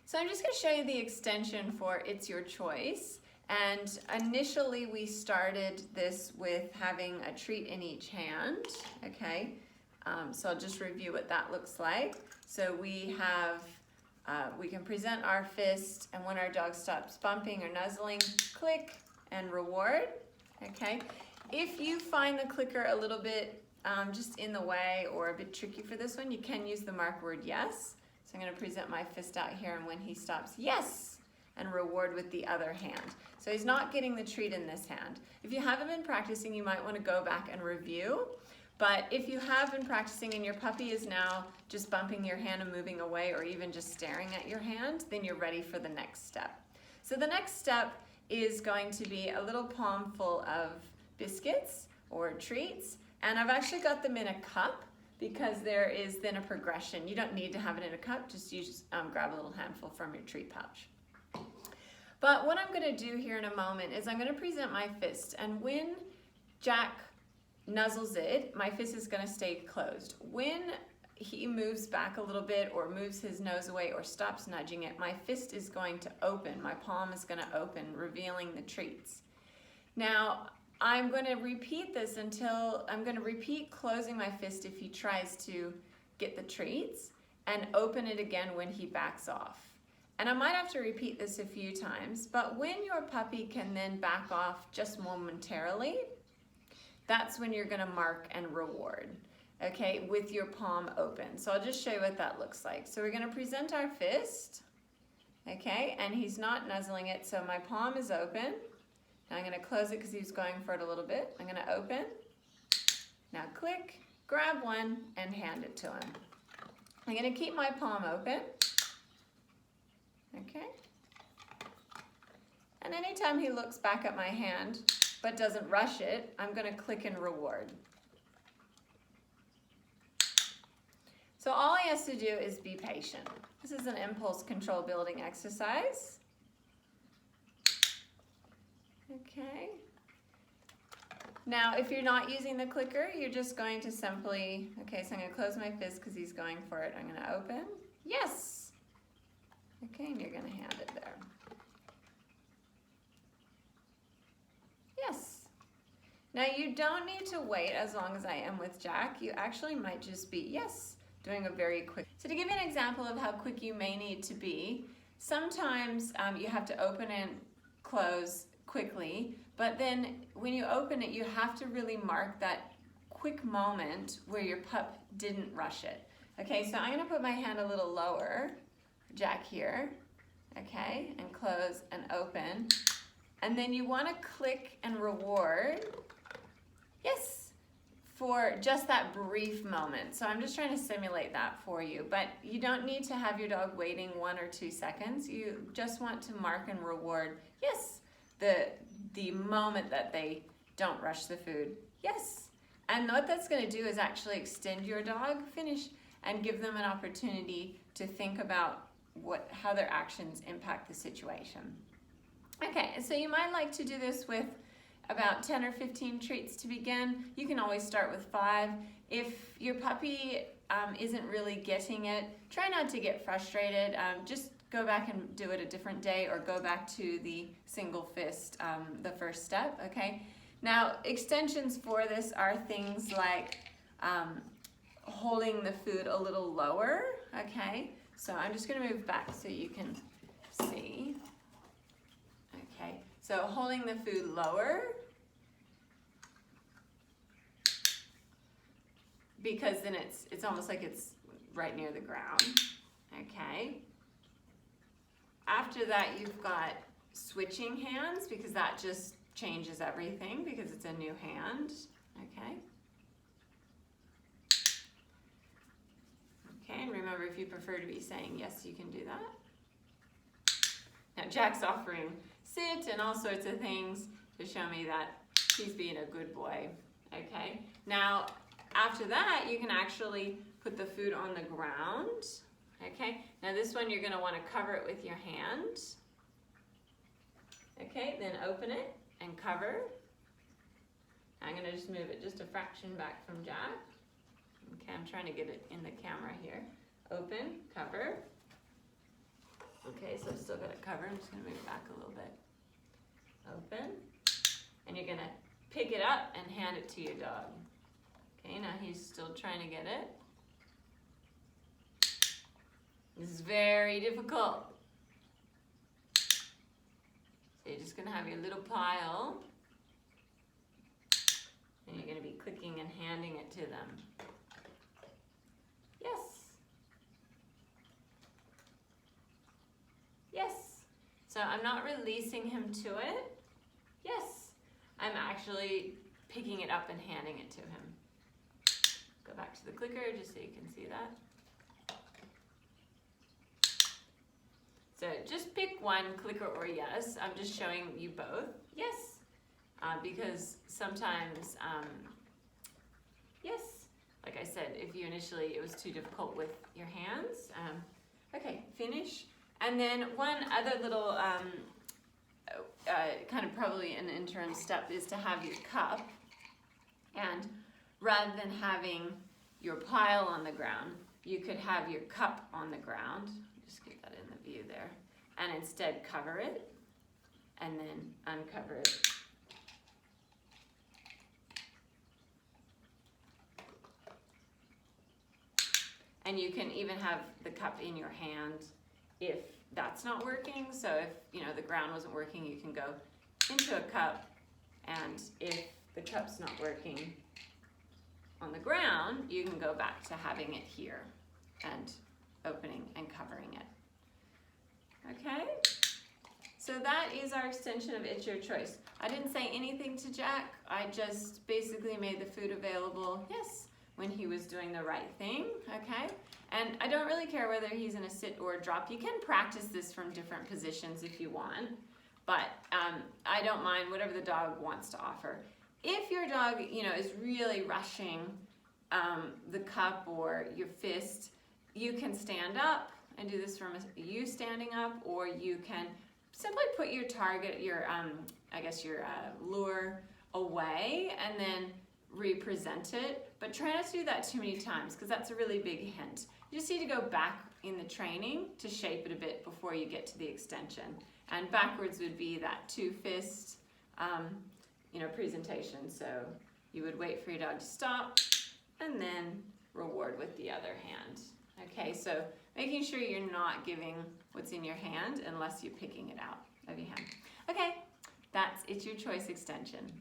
So I'm just going to show you the extension for It's Your Choice. And initially we started this with having a treat in each hand, okay? So I'll just review what that looks like. So we have, we can present our fist, and when our dog stops bumping or nuzzling, click and reward, okay? If you find the clicker a little bit just in the way or a bit tricky for this one, you can use the mark word yes. So I'm going to present my fist out here, and when he stops, yes, and reward with the other hand. So he's not getting the treat in this hand. If you haven't been practicing, you might want to go back and review. But if you have been practicing and your puppy is now just bumping your hand and moving away, or even just staring at your hand, then you're ready for the next step. So the next step is going to be a little palm full of biscuits or treats. And I've actually got them in a cup, because there is then a progression. You don't need to have it in a cup, just grab a little handful from your treat pouch. But what I'm gonna do here in a moment is I'm gonna present my fist, and when Jack nuzzles it, my fist is gonna stay closed. When he moves back a little bit or moves his nose away or stops nudging it, my fist is going to open, my palm is gonna open, revealing the treats. Now, I'm going to repeat this until, I'm going to repeat closing my fist if he tries to get the treats, and open it again when he backs off. And I might have to repeat this a few times, but when your puppy can then back off just momentarily, that's when you're going to mark and reward, okay, with your palm open. So I'll just show you what that looks like. So we're going to present our fist, okay, and he's not nuzzling it, so my palm is open. Now I'm going to close it because he's going for it a little bit. I'm going to open. Now click, grab one, and hand it to him. I'm going to keep my palm open. Okay. And anytime he looks back at my hand but doesn't rush it, I'm going to click and reward. So all he has to do is be patient. This is an impulse control building exercise. Okay. Now, if you're not using the clicker, you're just going to simply, okay, so I'm going to close my fist because he's going for it. I'm going to open. Yes. Okay, and you're going to hand it there. Yes. Now, you don't need to wait as long as I am with Jack. You actually might just be, yes, doing a very quick. So to give you an example of how quick you may need to be, sometimes you have to open and close quickly, but then when you open it, you have to really mark that quick moment where your pup didn't rush it. Okay, so I'm going to put my hand a little lower, Jack here, okay, and close and open, and then you want to click and reward, yes, for just that brief moment. So I'm just trying to simulate that for you, but you don't need to have your dog waiting 1 or 2 seconds. You just want to mark and reward, yes, the moment that they don't rush the food. Yes. And what that's going to do is actually extend your dog, finish, and give them an opportunity to think about how their actions impact the situation. Okay, so you might like to do this with about 10 or 15 treats to begin. You can always start with 5. If your puppy isn't really getting it, try not to get frustrated. Just go back and do it a different day, or go back to the single fist, the first step, okay? Now, extensions for this are things like holding the food a little lower, okay? So I'm just gonna move back so you can see. Okay, so holding the food lower, because then it's almost like it's right near the ground, okay? After that, you've got switching hands, because that just changes everything because it's a new hand, okay? Okay, and remember, if you prefer to be saying yes, you can do that. Now, Jack's offering sit and all sorts of things to show me that he's being a good boy, okay? Now, after that, you can actually put the food on the ground. Okay, now this one you're going to want to cover it with your hand. Okay, then open it and cover. I'm going to just move it just a fraction back from Jack. Okay, I'm trying to get it in the camera here. Open, cover, Okay, so I've still got it covered. I'm just gonna move it back a little bit. Open. And you're gonna pick it up and hand it to your dog. Okay, now he's still trying to get it. This is very difficult. So you're just gonna have your little pile and you're gonna be clicking and handing it to them. Yes. Yes. So I'm not releasing him to it. Yes. I'm actually picking it up and handing it to him. Go back to the clicker just so you can see that. So just pick one, clicker or yes. I'm just showing you both. Yes. Because sometimes, yes. Like I said, if you initially, it was too difficult with your hands. Okay, finish. And then one other little, kind of probably an interim step is to have your cup. And rather than having your pile on the ground, you could have your cup on the ground. Just get that in the view there. And instead cover it and then uncover it. And you can even have the cup in your hand if that's not working. So if the ground wasn't working, you can go into a cup, and if the cup's not working on the ground, you can go back to having it here and opening and covering it. Okay? So that is our extension of It's Your Choice. I didn't say anything to Jack. I just basically made the food available, yes, when he was doing the right thing, okay? And I don't really care whether he's in a sit or a drop. You can practice this from different positions if you want, but I don't mind whatever the dog wants to offer. If your dog, is really rushing the cup or your fist, you can stand up and do this from you standing up, or you can simply put your target, your lure away and then represent it. But try not to do that too many times because that's a really big hint. You just need to go back in the training to shape it a bit before you get to the extension. And backwards would be that two fist, presentation. So you would wait for your dog to stop and then reward with the other hand. Okay, so making sure you're not giving what's in your hand unless you're picking it out of your hand. Okay, that's It's Your Choice extension.